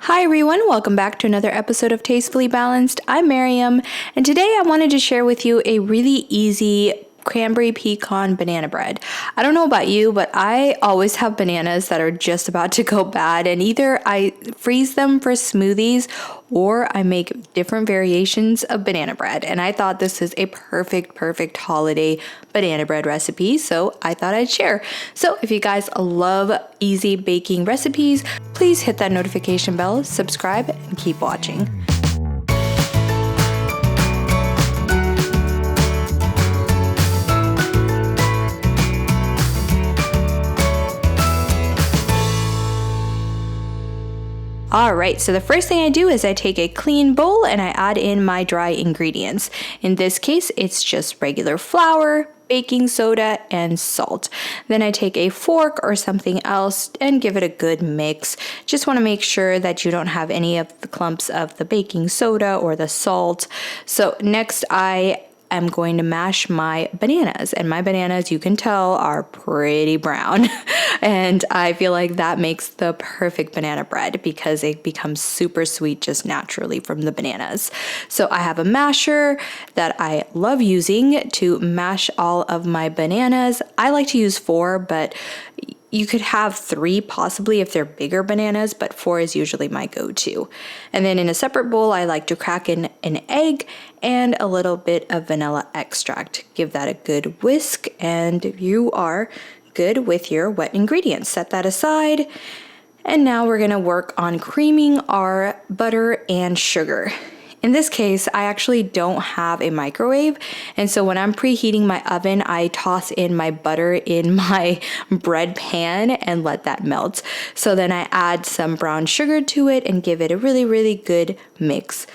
Hi everyone, welcome back to another episode of Tastefully Balanced. I'm Miriam, and today I wanted to share with you a really easy cranberry pecan banana bread. I don't know about you, but I always have bananas that are just about to go bad, and either I freeze them for smoothies or I make different variations of banana bread. And I thought this is a perfect holiday banana bread recipe, so I thought I'd share. So if you guys love easy baking recipes, please hit that notification bell, subscribe, and keep watching. Alright, so the first thing I do is I take a clean bowl and I add in my dry ingredients. In this case, it's just regular flour, baking soda, and salt. Then I take a fork or something else and give it a good mix. Just want to make sure that you don't have any of the clumps of the baking soda or the salt. So next I'm going to mash my bananas, and my bananas, you can tell, are pretty brown. And I feel like that makes the perfect banana bread because it becomes super sweet just naturally from the bananas. So I have a masher that I love using to mash all of my bananas. I like to use 4, but you could have 3 possibly if they're bigger bananas, but 4 is usually my go-to. And then in a separate bowl, I like to crack in an egg and a little bit of vanilla extract. Give that a good whisk and you are good with your wet ingredients. Set that aside. And now we're gonna work on creaming our butter and sugar. In this case, I actually don't have a microwave, and so when I'm preheating my oven, I toss in my butter in my bread pan and let that melt. So then I add some brown sugar to it and give it a really good mix.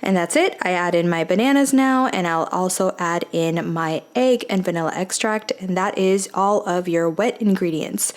And that's it. I add in my bananas now, and I'll also add in my egg and vanilla extract, and that is all of your wet ingredients.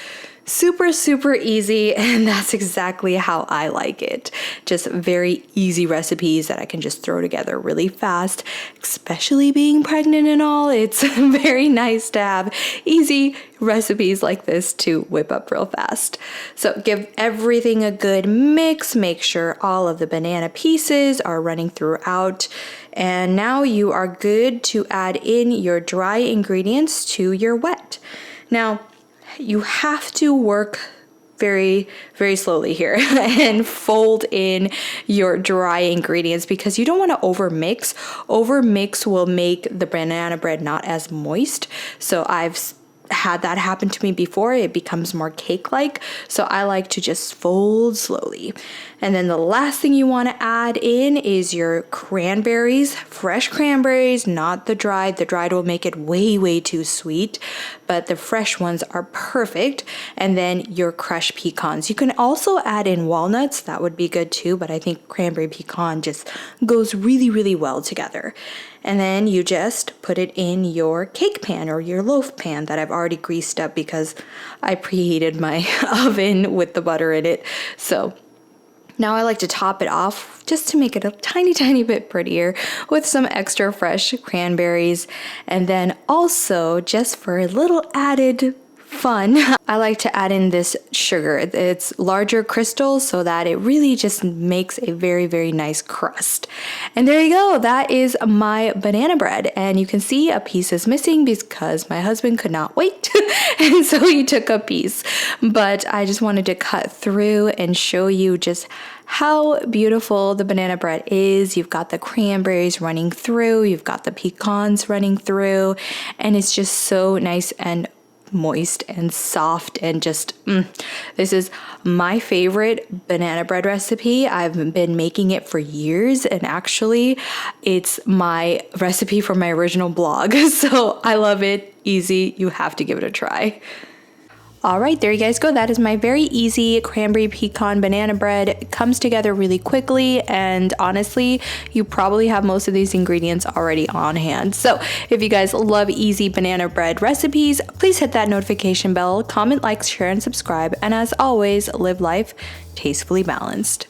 Super easy, and that's exactly how I like it. Just very easy recipes that I can just throw together really fast, especially being pregnant and all. It's very nice to have easy recipes like this to whip up real fast. So give everything a good mix, make sure all of the banana pieces are running throughout, and now you are good to add in your dry ingredients to your wet. Now, you have to work very slowly here and fold in your dry ingredients because you don't want to overmix. Overmix will make the banana bread not as moist. So I've had that happen to me before. It becomes more cake-like. So I like to just fold slowly. And then the last thing you want to add in is your cranberries, fresh cranberries, not the dried. The dried will make it way too sweet, but the fresh ones are perfect. And then your crushed pecans. You can also add in walnuts. That would be good too, but I think cranberry pecan just goes really well together. And then you just put it in your cake pan or your loaf pan that I've already greased up because I preheated my oven with the butter in it. So now I like to top it off just to make it a tiny bit prettier with some extra fresh cranberries. And then also, just for a little added fun, I like to add in this sugar. It's larger crystals so that it really just makes a very nice crust. And there you go. That is my banana bread. And you can see a piece is missing because my husband could not wait. And so he took a piece. But I just wanted to cut through and show you just how beautiful the banana bread is. You've got the cranberries running through, you've got the pecans running through, and it's just so nice and moist and soft and just this is my favorite banana bread recipe. I've been making it for years, and actually it's my recipe from my original blog. So I love it. Easy. You have to give it a try. Alright, there you guys go. That is my very easy cranberry pecan banana bread. It comes together really quickly, and honestly, you probably have most of these ingredients already on hand. So if you guys love easy banana bread recipes, please hit that notification bell, comment, like, share, and subscribe. And as always, live life tastefully balanced.